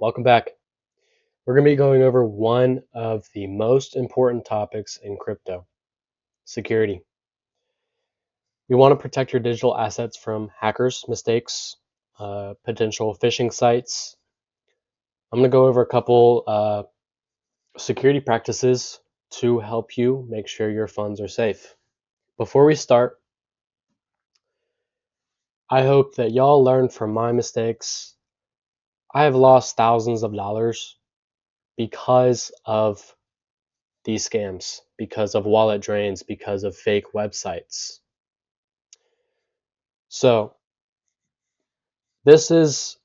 Welcome back. We're going to be going over one of the most important topics in crypto, security. You want to protect your digital assets from hackers, mistakes, potential phishing sites. I'm going to go over a couple security practices to help you make sure your funds are safe. Before we start, I hope that y'all learn from my mistakes. I have lost thousands of dollars because of these scams, because of wallet drains, because of fake websites. So, this is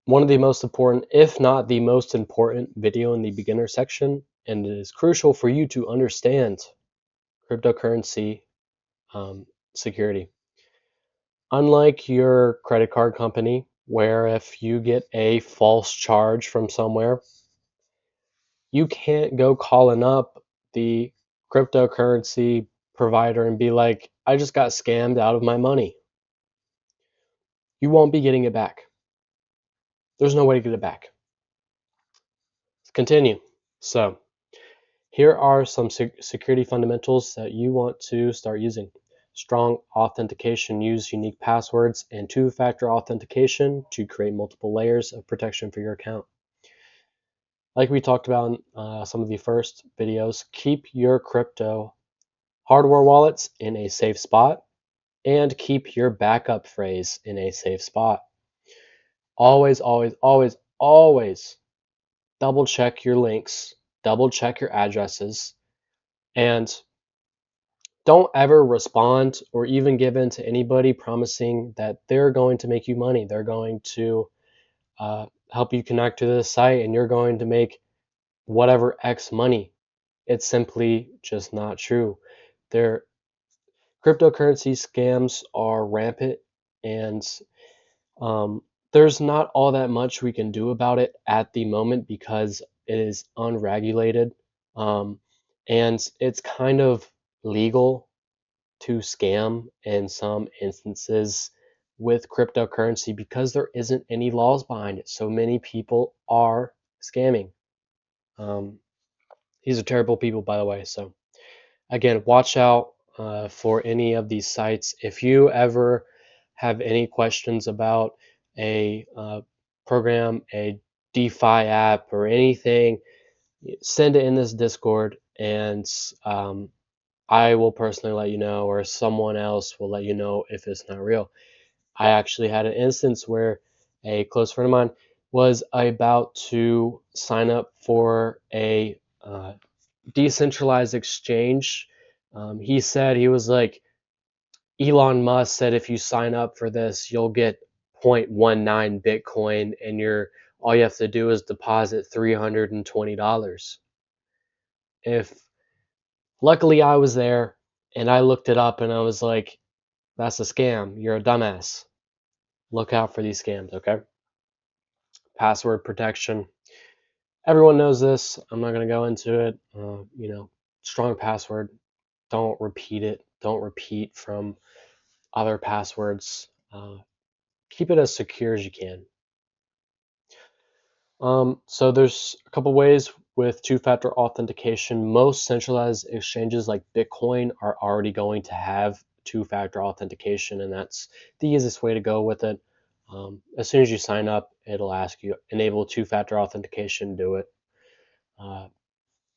one of the most important, if not the most important video in the beginner section, and it is crucial for you to understand cryptocurrency security. Unlike your credit card company, where if you get a false charge from somewhere, you can't go calling up the cryptocurrency provider and be like, I just got scammed out of my money. You won't be getting it back. There's no way to get it back. Let's continue. So, here are some security fundamentals that you want to start using. Strong authentication. Use unique passwords and two-factor authentication to create multiple layers of protection for your account. Like we talked about in some of the first videos, keep your crypto hardware wallets in a safe spot and keep your backup phrase in a safe spot. Always, always, always, always double check your links, double check your addresses, and don't ever respond or even give in to anybody promising that they're going to make you money. They're going to help you connect to this site and you're going to make whatever X money. It's simply just not true. Their cryptocurrency scams are rampant, and there's not all that much we can do about it at the moment because it is unregulated, and it's kind of legal to scam in some instances with cryptocurrency because there isn't any laws behind it. So many people are scamming. These are terrible people, by the way. So again, watch out for any of these sites. If you ever have any questions about a program, a DeFi app, or anything, send it in this Discord, and I will personally let you know, or someone else will let you know if it's not real. I actually had an instance where a close friend of mine was about to sign up for a decentralized exchange. He said, he was like, Elon Musk said if you sign up for this, you'll get 0.19 Bitcoin, and all you have to do is deposit $320. If Luckily I was there and I looked it up and I was like, that's a scam. You're a dumbass. Look out for these scams, okay? Password protection. Everyone knows this. I'm not going to go into it. Strong password. Don't repeat it. Don't repeat from other passwords. Keep it as secure as you can. So there's a couple ways with two-factor authentication. Most centralized exchanges like Bitcoin are already going to have two-factor authentication, and that's the easiest way to go with it. As soon as you sign up, it'll ask you enable two-factor authentication, do it. And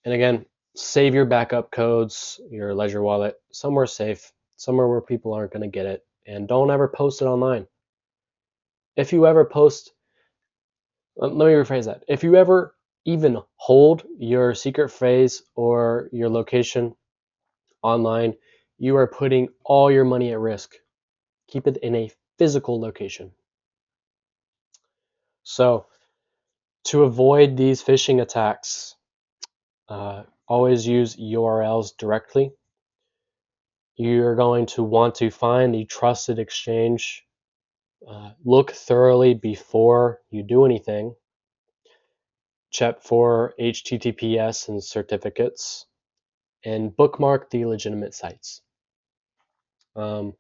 again, save your backup codes, your Ledger wallet, somewhere safe, somewhere where people aren't going to get it, and don't ever post it online. If you ever post Let me rephrase that. If you ever even hold your secret phrase or your location online, you are putting all your money at risk. Keep it in a physical location. So, to avoid these phishing attacks, always use URLs directly. You're going to want to find the trusted exchange. Look thoroughly before you do anything. Check for HTTPS and certificates, and bookmark the legitimate sites. The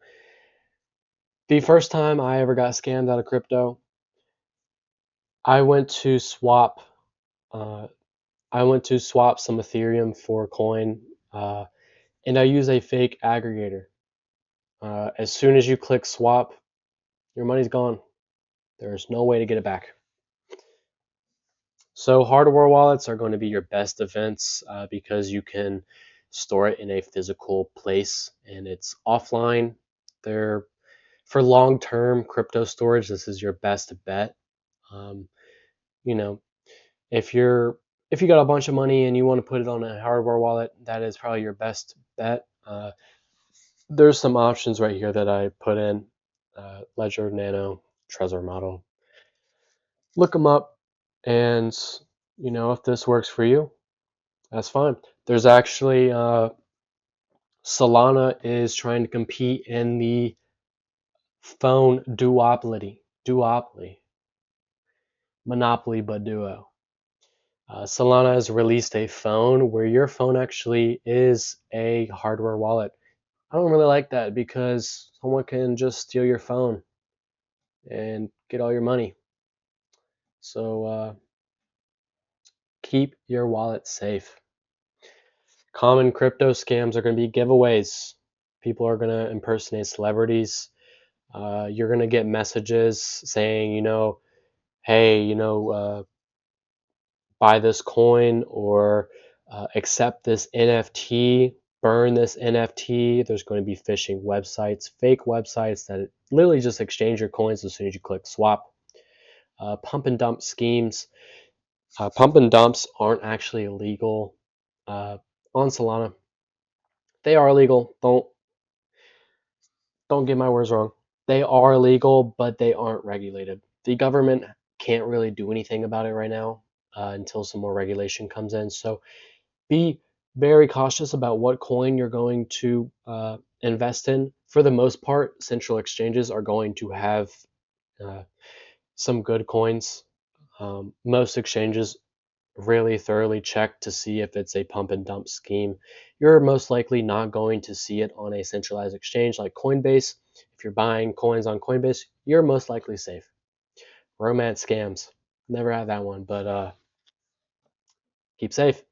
first time I ever got scammed out of crypto, I went to swap. Uh, I went to swap some Ethereum for coin, and I use a fake aggregator. As soon as you click swap, your money's gone. There's no way to get it back. So hardware wallets are going to be your best defense because you can store it in a physical place and it's offline. They're for long-term crypto storage. This is your best bet. Um, you know, if you're if you got a bunch of money and you want to put it on a hardware wallet, that is probably your best bet. There's some options right here that I put in: Ledger Nano, Trezor model. Look them up, and if this works for you, that's fine. There's actually Solana is trying to compete in the phone duopoly, monopoly, but duo. Solana has released a phone where your phone actually is a hardware wallet. I don't really like that because someone can just steal your phone and get all your money. So keep your wallet safe. Common crypto scams are going to be giveaways. People are going to impersonate celebrities. You're going to get messages saying, hey, buy this coin or accept this NFT, burn this NFT. There's going to be phishing websites, fake websites that literally just exchange your coins as soon as you click swap. Pump and dump schemes. Pump and dumps aren't actually illegal on Solana. They are illegal. Don't get my words wrong. They are illegal, but they aren't regulated. The government can't really do anything about it right now until some more regulation comes in. So be very cautious about what coin you're going to invest in. For the most part, central exchanges are going to have uh, some good coins. Most exchanges really thoroughly check to see if it's a pump and dump scheme. You're most likely not going to see it on a centralized exchange like Coinbase. If you're buying coins on Coinbase, you're most likely safe. Romance scams. Never had that one, but keep safe.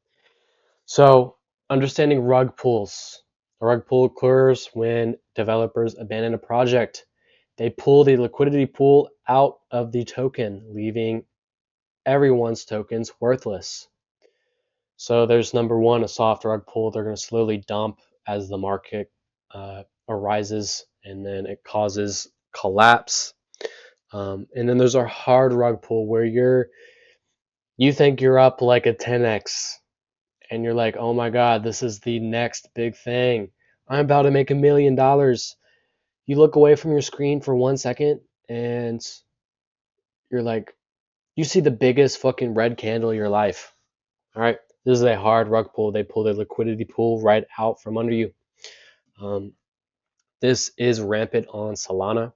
So, understanding rug pulls. A rug pull occurs when developers abandon a project. They pull the liquidity pool out of the token, leaving everyone's tokens worthless. So there's number one, a soft rug pull. They're going to slowly dump as the market arises, and then it causes collapse. And then there's our hard rug pull where you think you're up like a 10x, and you're like, oh my god, this is the next big thing. I'm about to make $1 million. You look away from your screen for 1 second, and you're like, you see the biggest fucking red candle of your life. All right, this is a hard rug pull. They pull the liquidity pool right out from under you. Um, this is rampant on Solana.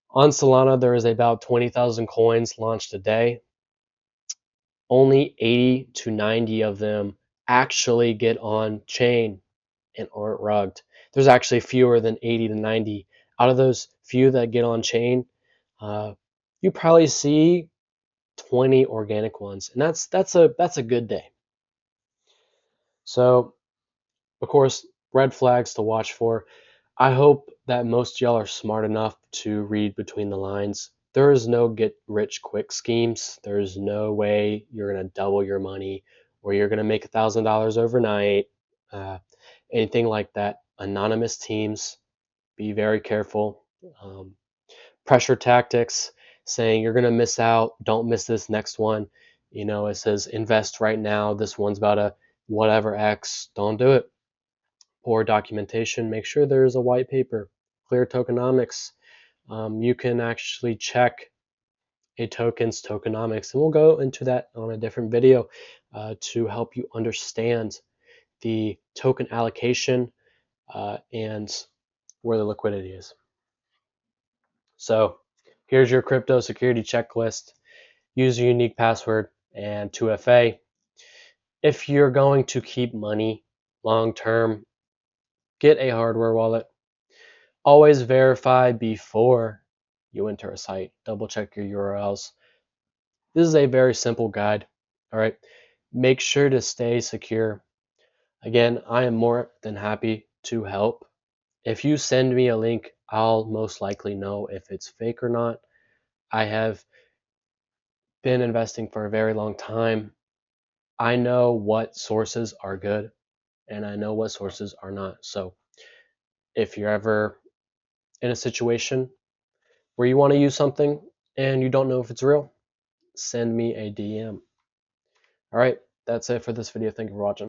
On Solana, there is about 20,000 coins launched a day. Only 80 to 90 of them actually get on chain and aren't rugged. There's actually fewer than 80 to 90. Out of those few that get on chain, you probably see 20 organic ones, and that's a good day. So, of course, red flags to watch for. I hope that most of y'all are smart enough to read between the lines. There is no get rich quick schemes. There's no way you're going to double your money or you're going to make $1,000 overnight. Uh, anything like that. Anonymous teams, be very careful. Pressure tactics, saying you're going to miss out. Don't miss this next one. It says invest right now. This one's about a whatever X. Don't do it. Poor documentation, make sure there's a white paper, clear tokenomics. You can actually check a token's tokenomics, and we'll go into that on a different video to help you understand the token allocation and where the liquidity is. So here's your crypto security checklist. Use a unique password and 2FA. If you're going to keep money long term, get a hardware wallet. Always verify before you enter a site. Double check your URLs. This is a very simple guide. All right. Make sure to stay secure. Again, I am more than happy to help. If you send me a link, I'll most likely know if it's fake or not. I have been investing for a very long time. I know what sources are good and I know what sources are not. So if you're ever in a situation where you want to use something and you don't know if it's real, send me a DM. All right, that's it for this video. Thank you for watching.